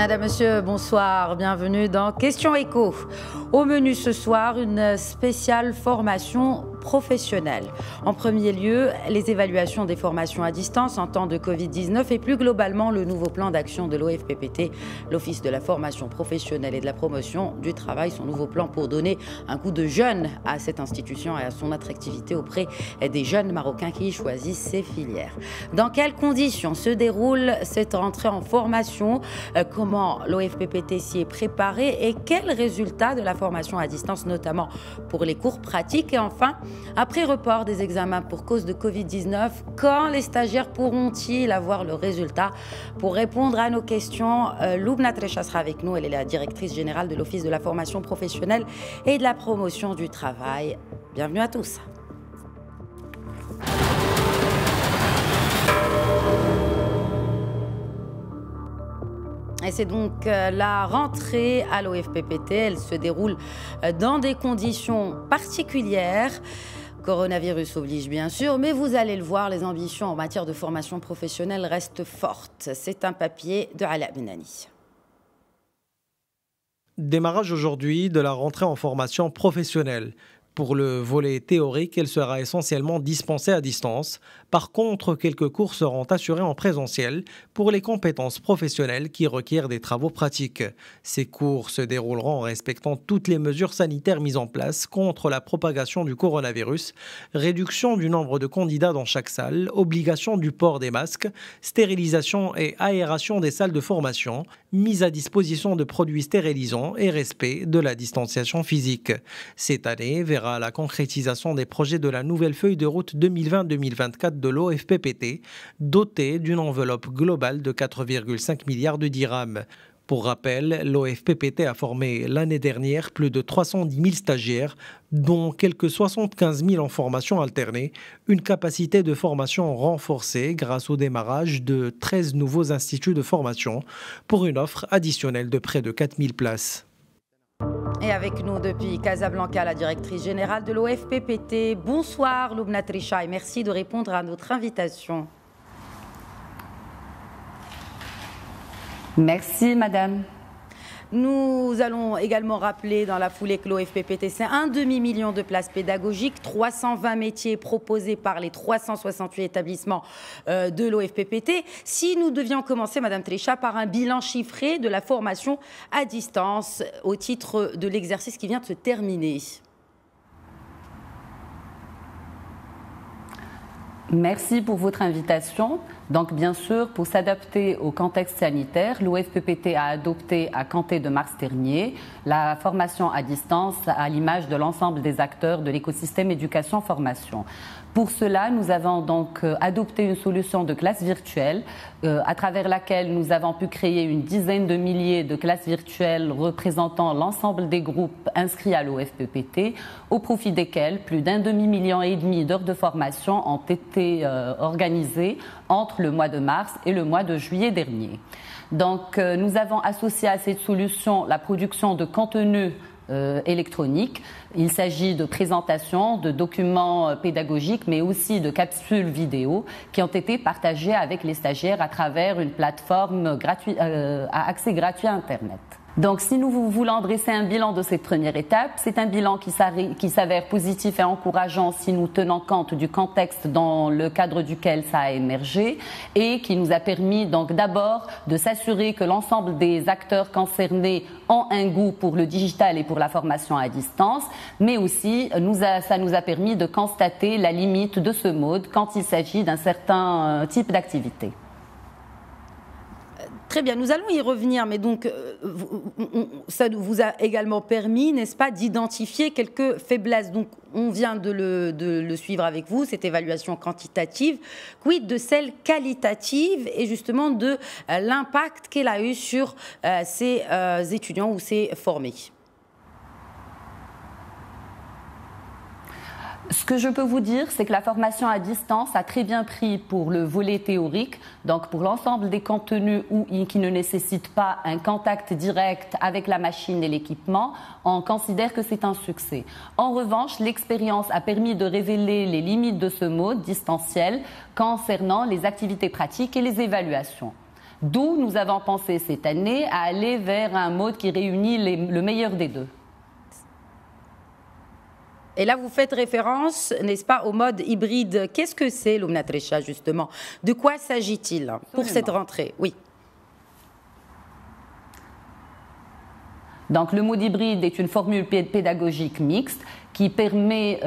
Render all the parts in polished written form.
Madame, Monsieur, bonsoir, bienvenue dans Question Éco. Au menu ce soir, une spéciale formation professionnelle. En premier lieu, les évaluations des formations à distance en temps de Covid-19 et plus globalement le nouveau plan d'action de l'OFPPT, l'Office de la formation professionnelle et de la promotion du travail, son nouveau plan pour donner un coup de jeune à cette institution et à son attractivité auprès des jeunes Marocains qui y choisissent ces filières. Dans quelles conditions se déroule cette rentrée en formation? Comment l'OFPPT s'y est préparé et quels résultats de la formation à distance, notamment pour les cours pratiques? Et enfin, après report des examens pour cause de Covid-19, quand les stagiaires pourront-ils avoir le résultat? Pour répondre à nos questions, Loubna Trecha sera avec nous. Elle est la directrice générale de l'Office de la formation professionnelle et de la promotion du travail. Bienvenue à tous. Et c'est donc la rentrée à l'OFPPT. Elle se déroule dans des conditions particulières. Coronavirus oblige bien sûr, mais vous allez le voir, les ambitions en matière de formation professionnelle restent fortes. C'est un papier de Ala Benani. Démarrage aujourd'hui de la rentrée en formation professionnelle. Pour le volet théorique, elle sera essentiellement dispensée à distance. Par contre, quelques cours seront assurés en présentiel pour les compétences professionnelles qui requièrent des travaux pratiques. Ces cours se dérouleront en respectant toutes les mesures sanitaires mises en place contre la propagation du coronavirus, réduction du nombre de candidats dans chaque salle, obligation du port des masques, stérilisation et aération des salles de formation, mise à disposition de produits stérilisants et respect de la distanciation physique. Cette année verra la concrétisation des projets de la nouvelle feuille de route 2020-2024 de l'OFPPT, dotée d'une enveloppe globale de 4,5 milliards de dirhams. Pour rappel, l'OFPPT a formé l'année dernière plus de 310 000 stagiaires, dont quelques 75 000 en formation alternée, une capacité de formation renforcée grâce au démarrage de 13 nouveaux instituts de formation pour une offre additionnelle de près de 4 000 places. Et avec nous depuis Casablanca, la directrice générale de l'OFPPT. Bonsoir Loubna Trecha et merci de répondre à notre invitation. Merci madame. Nous allons également rappeler dans la foulée que l'OFPPT, c'est un demi-million de places pédagogiques, 320 métiers proposés par les 368 établissements de l'OFPPT. Si nous devions commencer, Madame Trecha, par un bilan chiffré de la formation à distance au titre de l'exercice qui vient de se terminer. Merci pour votre invitation. Donc, bien sûr, pour s'adapter au contexte sanitaire, l'OFPPT a adopté à compter de mars dernier la formation à distance à l'image de l'ensemble des acteurs de l'écosystème éducation-formation. Pour cela, nous avons donc adopté une solution de classe virtuelle à travers laquelle nous avons pu créer une dizaine de milliers de classes virtuelles représentant l'ensemble des groupes inscrits à l'OFPPT, au profit desquels plus d'1,5 million d'heures de formation ont été organisées entre le mois de mars et le mois de juillet dernier. Donc, nous avons associé à cette solution la production de contenus électronique. Il s'agit de présentations, de documents pédagogiques, mais aussi de capsules vidéo qui ont été partagées avec les stagiaires à travers une plateforme à accès gratuit à Internet. Donc, si nous voulons dresser un bilan de cette première étape, c'est un bilan qui s'avère positif et encourageant si nous tenons compte du contexte dans le cadre duquel ça a émergé et qui nous a permis donc d'abord de s'assurer que l'ensemble des acteurs concernés ont un goût pour le digital et pour la formation à distance, mais aussi ça nous a permis de constater la limite de ce mode quand il s'agit d'un certain type d'activité. Très bien, nous allons y revenir, mais donc ça vous a également permis, n'est-ce pas, d'identifier quelques faiblesses. Donc on vient de le suivre avec vous, cette évaluation quantitative. Quid de celle qualitative et justement de l'impact qu'elle a eu sur ces étudiants ou ces formés? Ce que je peux vous dire, c'est que la formation à distance a très bien pris pour le volet théorique, donc pour l'ensemble des contenus qui ne nécessitent pas un contact direct avec la machine et l'équipement, on considère que c'est un succès. En revanche, l'expérience a permis de révéler les limites de ce mode distanciel concernant les activités pratiques et les évaluations. D'où nous avons pensé cette année à aller vers un mode qui réunit le meilleur des deux. Et là, vous faites référence, n'est-ce pas, au mode hybride. Qu'est-ce que c'est, Loumna Trécha, justement? De quoi s'agit-il pour cette rentrée? Oui. Donc, le mode hybride est une formule pédagogique mixte qui permet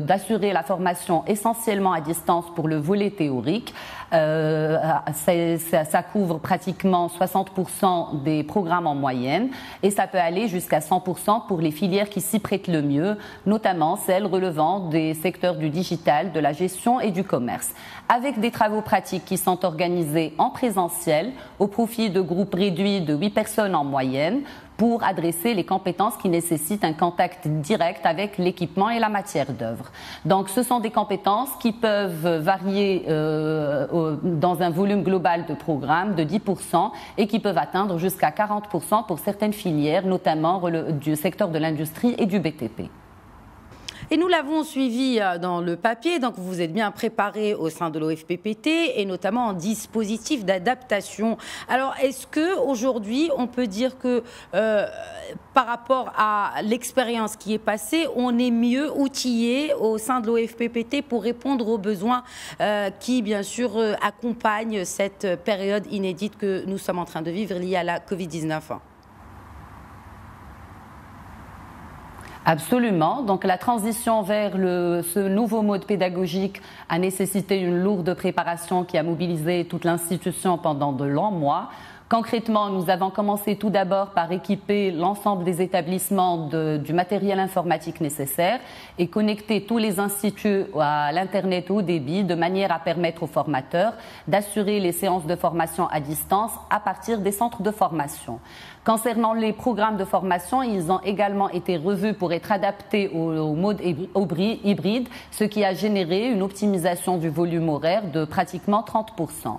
d'assurer la formation essentiellement à distance pour le volet théorique. Ça couvre pratiquement 60% des programmes en moyenne et ça peut aller jusqu'à 100% pour les filières qui s'y prêtent le mieux, notamment celles relevant des secteurs du digital, de la gestion et du commerce, avec des travaux pratiques qui sont organisés en présentiel au profit de groupes réduits de 8 personnes en moyenne, pour adresser les compétences qui nécessitent un contact direct avec l'équipement et la matière d'œuvre. Donc, ce sont des compétences qui peuvent varier dans un volume global de programme de 10% et qui peuvent atteindre jusqu'à 40% pour certaines filières, notamment du secteur de l'industrie et du BTP. Et nous l'avons suivi dans le papier, donc vous vous êtes bien préparé au sein de l'OFPPT et notamment en dispositif d'adaptation. Alors, est-ce qu'aujourd'hui, on peut dire que par rapport à l'expérience qui est passée, on est mieux outillé au sein de l'OFPPT pour répondre aux besoins qui, bien sûr, accompagnent cette période inédite que nous sommes en train de vivre liée à la Covid-19 ? Absolument. Donc la transition vers ce nouveau mode pédagogique a nécessité une lourde préparation qui a mobilisé toute l'institution pendant de longs mois. Concrètement, nous avons commencé tout d'abord par équiper l'ensemble des établissements du matériel informatique nécessaire et connecter tous les instituts à l'Internet haut débit de manière à permettre aux formateurs d'assurer les séances de formation à distance à partir des centres de formation. Concernant les programmes de formation, ils ont également été revus pour être adaptés au mode hybride, ce qui a généré une optimisation du volume horaire de pratiquement 30%.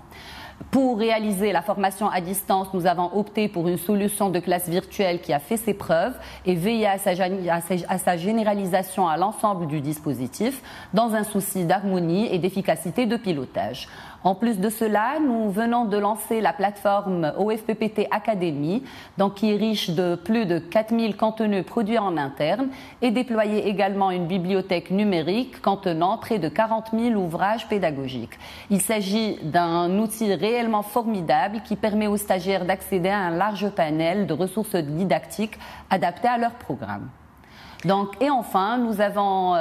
Pour réaliser la formation à distance, nous avons opté pour une solution de classe virtuelle qui a fait ses preuves et veillé à sa généralisation à l'ensemble du dispositif dans un souci d'harmonie et d'efficacité de pilotage. En plus de cela, nous venons de lancer la plateforme OFPPT Academy, donc qui est riche de plus de 4000 contenus produits en interne et déployer également une bibliothèque numérique contenant près de 40 000 ouvrages pédagogiques. Il s'agit d'un outil réellement formidable qui permet aux stagiaires d'accéder à un large panel de ressources didactiques adaptées à leur programme. Et enfin, nous avons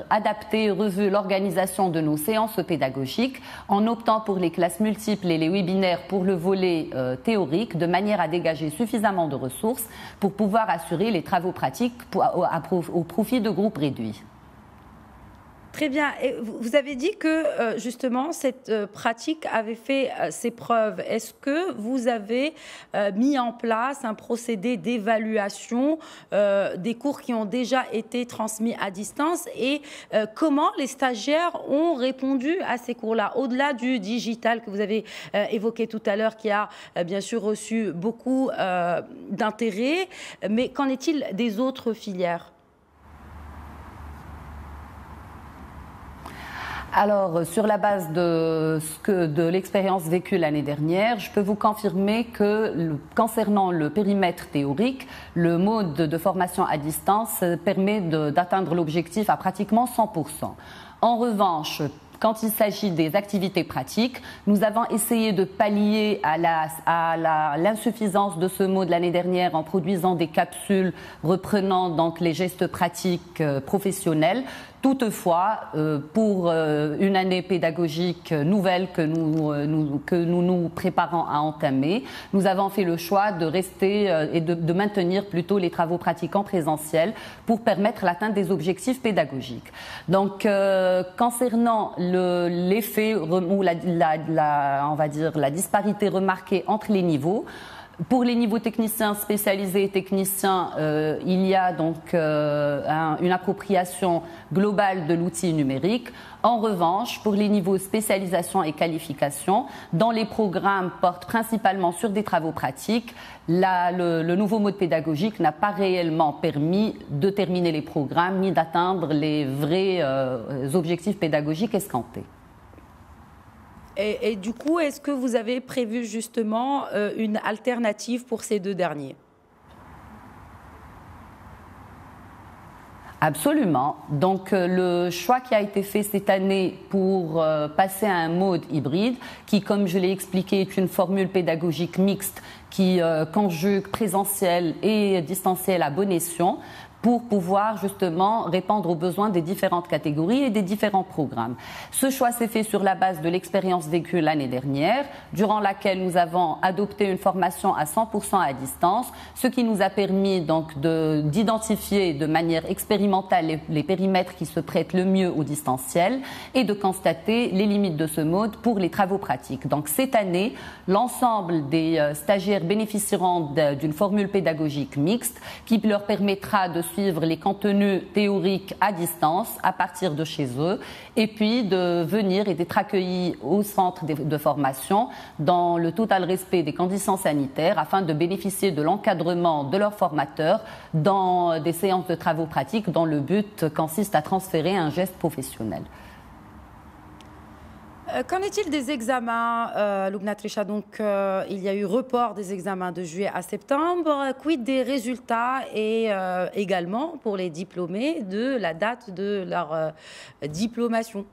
adapté et revu l'organisation de nos séances pédagogiques en optant pour les classes multiples et les webinaires pour le volet théorique de manière à dégager suffisamment de ressources pour pouvoir assurer les travaux pratiques au profit de groupes réduits. Très bien. Et vous avez dit que justement cette pratique avait fait ses preuves. Est-ce que vous avez mis en place un procédé d'évaluation des cours qui ont déjà été transmis à distance et comment les stagiaires ont répondu à ces cours-là, au-delà du digital que vous avez évoqué tout à l'heure, qui a bien sûr reçu beaucoup d'intérêt, mais qu'en est-il des autres filières ? Alors, sur la base de l'expérience vécue l'année dernière, je peux vous confirmer que concernant le périmètre théorique, le mode de formation à distance permet d'atteindre l'objectif à pratiquement 100%. En revanche, quand il s'agit des activités pratiques, nous avons essayé de pallier à l'insuffisance de ce mode l'année dernière en produisant des capsules reprenant donc les gestes pratiques professionnels. Toutefois, pour une année pédagogique nouvelle que nous préparons à entamer, nous avons fait le choix de rester et de maintenir plutôt les travaux pratiques en présentiel pour permettre l'atteinte des objectifs pédagogiques. Donc, concernant l'effet ou on va dire la disparité remarquée entre les niveaux, pour les niveaux techniciens spécialisés et techniciens, il y a donc une appropriation globale de l'outil numérique. En revanche, pour les niveaux spécialisation et qualification, dont les programmes portent principalement sur des travaux pratiques, le nouveau mode pédagogique n'a pas réellement permis de terminer les programmes ni d'atteindre les vrais objectifs pédagogiques escomptés. Et du coup, est-ce que vous avez prévu justement une alternative pour ces deux derniers? Absolument. Donc le choix qui a été fait cette année pour passer à un mode hybride, qui, comme je l'ai expliqué, est une formule pédagogique mixte qui conjugue présentiel et distanciel à bon escient, pour pouvoir justement répondre aux besoins des différentes catégories et des différents programmes. Ce choix s'est fait sur la base de l'expérience vécue l'année dernière, durant laquelle nous avons adopté une formation à 100% à distance, ce qui nous a permis donc d'identifier de manière expérimentale les périmètres qui se prêtent le mieux au distanciel et de constater les limites de ce mode pour les travaux pratiques. Donc cette année, l'ensemble des stagiaires bénéficieront d'une formule pédagogique mixte qui leur permettra de suivre les contenus théoriques à distance à partir de chez eux et puis de venir et d'être accueillis au centre de formation dans le total respect des conditions sanitaires afin de bénéficier de l'encadrement de leurs formateurs dans des séances de travaux pratiques dont le but consiste à transférer un geste professionnel. Qu'en est-il des examens, Loubna Trisha? Donc, il y a eu report des examens de juillet à septembre. Quid des résultats et également pour les diplômés de la date de leur diplomation?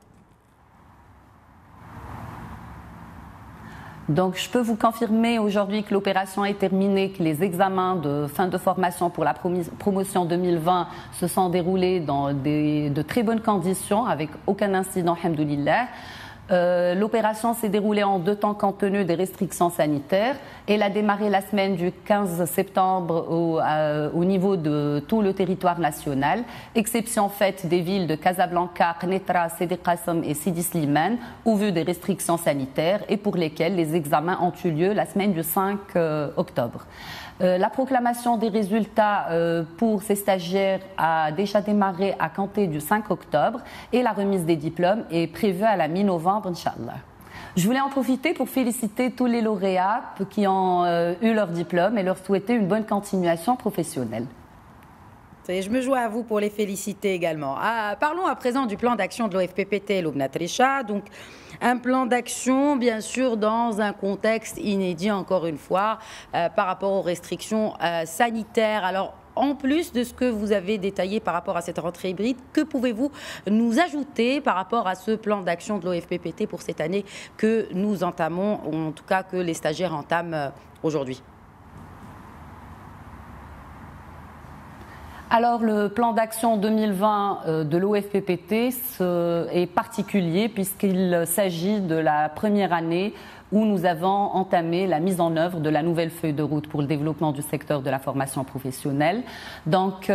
Donc, je peux vous confirmer aujourd'hui que l'opération est terminée, que les examens de fin de formation pour la promotion 2020 se sont déroulés dans de très bonnes conditions, avec aucun incident, alhamdoulilah. L'opération s'est déroulée en 2 temps compte tenu des restrictions sanitaires. Elle a démarré la semaine du 15 septembre au niveau de tout le territoire national, exception faite des villes de Casablanca, Knetra, Sidi Qassem et Sidi Slimane, au vu des restrictions sanitaires et pour lesquelles les examens ont eu lieu la semaine du 5 octobre. La proclamation des résultats pour ces stagiaires a déjà démarré à compter du 5 octobre et la remise des diplômes est prévue à la mi-novembre, Inch'Allah. Je voulais en profiter pour féliciter tous les lauréats qui ont eu leur diplôme et leur souhaiter une bonne continuation professionnelle. Je me joins à vous pour les féliciter également. Parlons à présent du plan d'action de l'OFPPT, Loubna Trisha. Donc, un plan d'action, bien sûr, dans un contexte inédit, encore une fois, par rapport aux restrictions sanitaires. Alors, en plus de ce que vous avez détaillé par rapport à cette rentrée hybride, que pouvez-vous nous ajouter par rapport à ce plan d'action de l'OFPPT pour cette année que nous entamons, ou en tout cas que les stagiaires entament aujourd'hui? Alors, le plan d'action 2020 de l'OFPPT est particulier puisqu'il s'agit de la première année où nous avons entamé la mise en œuvre de la nouvelle feuille de route pour le développement du secteur de la formation professionnelle. Donc,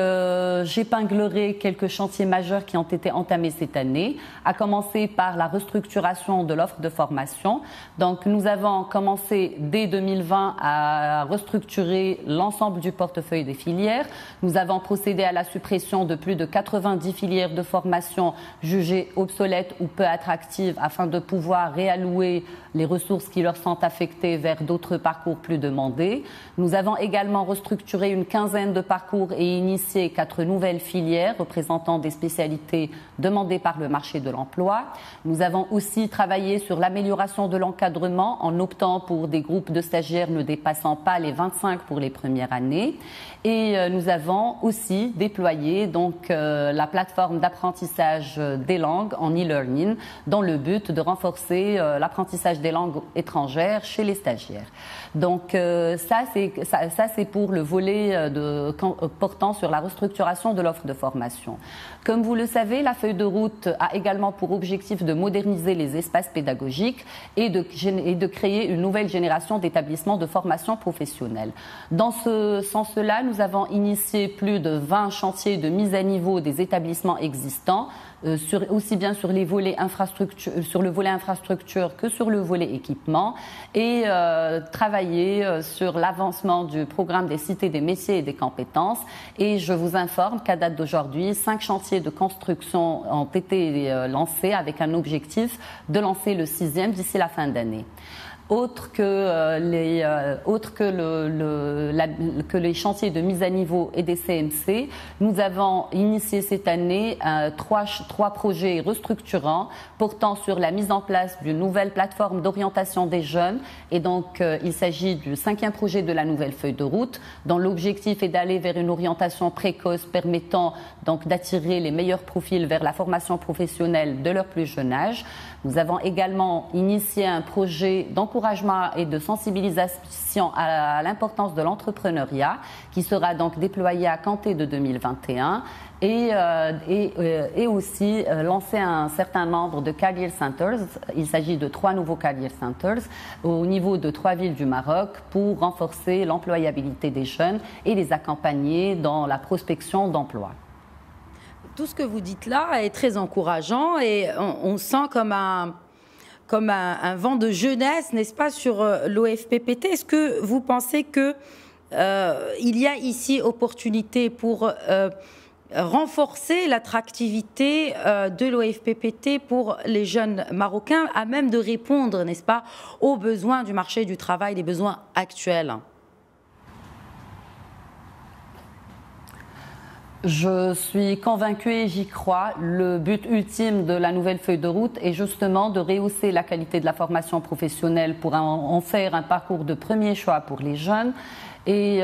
j'épinglerai quelques chantiers majeurs qui ont été entamés cette année, à commencer par la restructuration de l'offre de formation. Donc, nous avons commencé dès 2020 à restructurer l'ensemble du portefeuille des filières. Nous avons procédé à la suppression de plus de 90 filières de formation jugées obsolètes ou peu attractives afin de pouvoir réallouer les ressources qui leur sont affectées vers d'autres parcours plus demandés. Nous avons également restructuré une quinzaine de parcours et initié 4 nouvelles filières représentant des spécialités demandées par le marché de l'emploi. Nous avons aussi travaillé sur l'amélioration de l'encadrement en optant pour des groupes de stagiaires ne dépassant pas les 25 pour les premières années. Et nous avons aussi déployé donc la plateforme d'apprentissage des langues en e-learning dans le but de renforcer l'apprentissage des langues étrangères chez les stagiaires. Donc ça c'est pour le volet portant sur la restructuration de l'offre de formation. Comme vous le savez, la feuille de route a également pour objectif de moderniser les espaces pédagogiques et de créer une nouvelle génération d'établissements de formation professionnelle. Dans ce sens-là, nous avons initié plus de 20 chantiers de mise à niveau des établissements existants, aussi bien sur le volet infrastructure que sur le volet équipement, et travailler sur l'avancement du programme des cités des métiers et des compétences. Et je vous informe qu'à date d'aujourd'hui, 5 chantiers de construction ont été lancés avec un objectif de lancer le 6e d'ici la fin d'année. autres que les chantiers de mise à niveau et des CMC. Nous avons initié cette année trois projets restructurants portant sur la mise en place d'une nouvelle plateforme d'orientation des jeunes. Et donc, il s'agit du 5e projet de la nouvelle feuille de route, dont l'objectif est d'aller vers une orientation précoce permettant donc d'attirer les meilleurs profils vers la formation professionnelle de leur plus jeune âge. Nous avons également initié un projet d'encouragement et de sensibilisation à l'importance de l'entrepreneuriat qui sera donc déployé à compter de 2021 et aussi lancer un certain nombre de career centers. Il s'agit de 3 nouveaux career centers au niveau de 3 villes du Maroc pour renforcer l'employabilité des jeunes et les accompagner dans la prospection d'emploi. Tout ce que vous dites là est très encourageant et on sent comme un vent de jeunesse, n'est-ce pas, sur l'OFPPT. Est-ce que vous pensez qu'il y a ici opportunité pour renforcer l'attractivité de l'OFPPT pour les jeunes Marocains, à même de répondre, n'est-ce pas, aux besoins du marché du travail, les besoins actuels? Je suis convaincue et j'y crois. Le but ultime de la nouvelle feuille de route est justement de rehausser la qualité de la formation professionnelle pour en faire un parcours de premier choix pour les jeunes et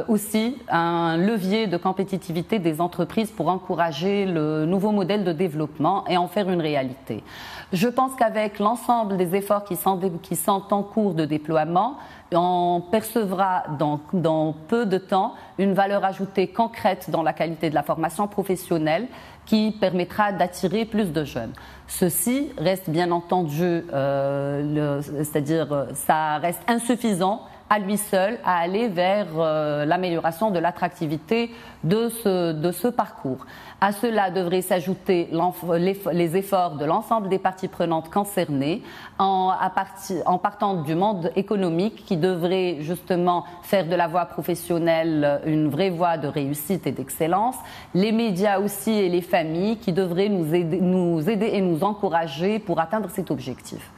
aussi un levier de compétitivité des entreprises pour encourager le nouveau modèle de développement et en faire une réalité. Je pense qu'avec l'ensemble des efforts qui sont en cours de déploiement, on percevra dans peu de temps une valeur ajoutée concrète dans la qualité de la formation professionnelle qui permettra d'attirer plus de jeunes. Ceci reste bien entendu, c'est-à-dire ça reste insuffisant à lui seul à aller vers l'amélioration de l'attractivité de ce parcours. À cela devraient s'ajouter les efforts de l'ensemble des parties prenantes concernées en partant du monde économique qui devrait justement faire de la voie professionnelle une vraie voie de réussite et d'excellence, les médias aussi et les familles qui devraient nous aider et nous encourager pour atteindre cet objectif.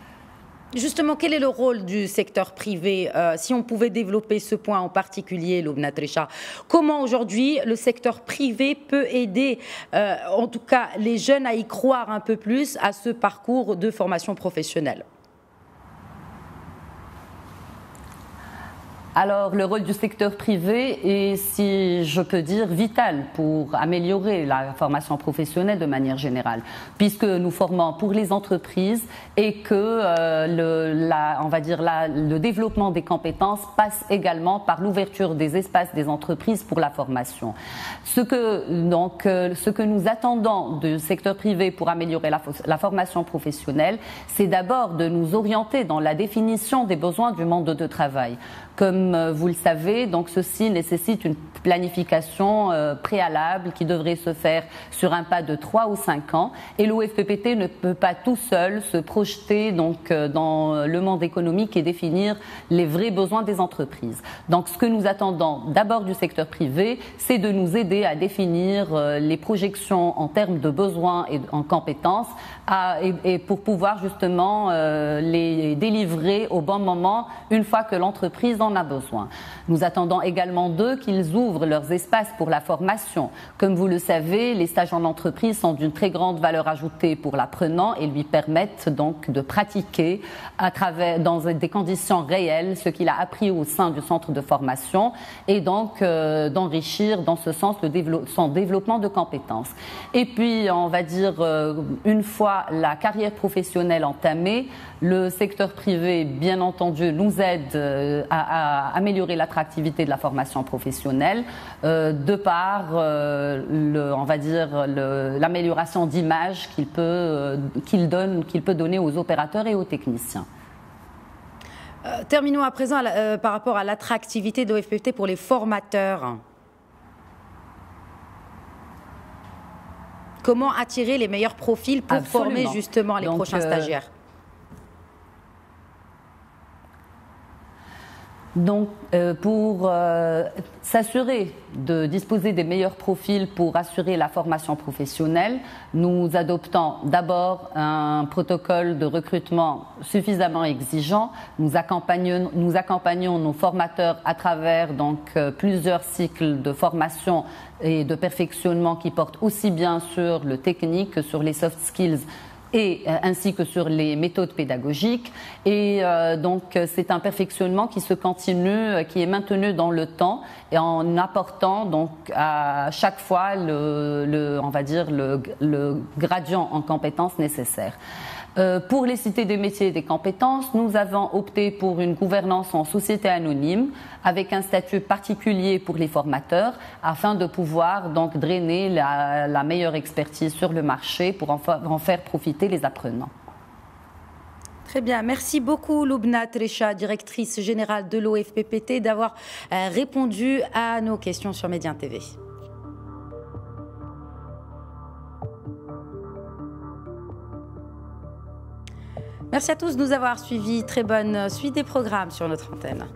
Justement, quel est le rôle du secteur privé? Si on pouvait développer ce point en particulier, Loubna Trécha, comment aujourd'hui le secteur privé peut aider, en tout cas les jeunes, à y croire un peu plus à ce parcours de formation professionnelle? Alors, le rôle du secteur privé est, si je peux dire, vital pour améliorer la formation professionnelle de manière générale, puisque nous formons pour les entreprises et que le développement des compétences passe également par l'ouverture des espaces des entreprises pour la formation. Ce que nous attendons du secteur privé pour améliorer la formation professionnelle, c'est d'abord de nous orienter dans la définition des besoins du monde de travail. Comme vous le savez, donc ceci nécessite une planification préalable qui devrait se faire sur un pas de 3 ou 5 ans. Et l'OFPPT ne peut pas tout seul se projeter donc dans le monde économique et définir les vrais besoins des entreprises. Donc ce que nous attendons d'abord du secteur privé, c'est de nous aider à définir les projections en termes de besoins et en compétences et pour pouvoir justement les délivrer au bon moment une fois que l'entreprise en a besoin. Nous attendons également d'eux qu'ils ouvrent leurs espaces pour la formation. Comme vous le savez, les stages en entreprise sont d'une très grande valeur ajoutée pour l'apprenant et lui permettent donc de pratiquer dans des conditions réelles ce qu'il a appris au sein du centre de formation et donc d'enrichir dans ce sens son développement de compétences. Et puis, on va dire, une fois la carrière professionnelle entamée, le secteur privé, bien entendu, nous aide à améliorer l'attractivité de la formation professionnelle de par, l'amélioration d'image qu'il peut donner aux opérateurs et aux techniciens. Terminons à présent par rapport à l'attractivité de l'OFPPT pour les formateurs. Comment attirer les meilleurs profils pour former justement les prochains stagiaires? Donc, pour s'assurer de disposer des meilleurs profils pour assurer la formation professionnelle, nous adoptons d'abord un protocole de recrutement suffisamment exigeant. Nous accompagnons nos formateurs à travers donc plusieurs cycles de formation et de perfectionnement qui portent aussi bien sur le technique que sur les soft skills ainsi que sur les méthodes pédagogiques. Et donc, c'est un perfectionnement qui se continue, qui est maintenu dans le temps et en apportant donc à chaque fois on va dire le gradient en compétences nécessaires. Pour les cités des métiers et des compétences, nous avons opté pour une gouvernance en société anonyme avec un statut particulier pour les formateurs afin de pouvoir donc drainer la meilleure expertise sur le marché pour en faire profiter les apprenants. Très bien, merci beaucoup Loubna Trécha, directrice générale de l'OFPPT, d'avoir répondu à nos questions sur Médien TV. Merci à tous de nous avoir suivis. Très bonne suite des programmes sur notre antenne.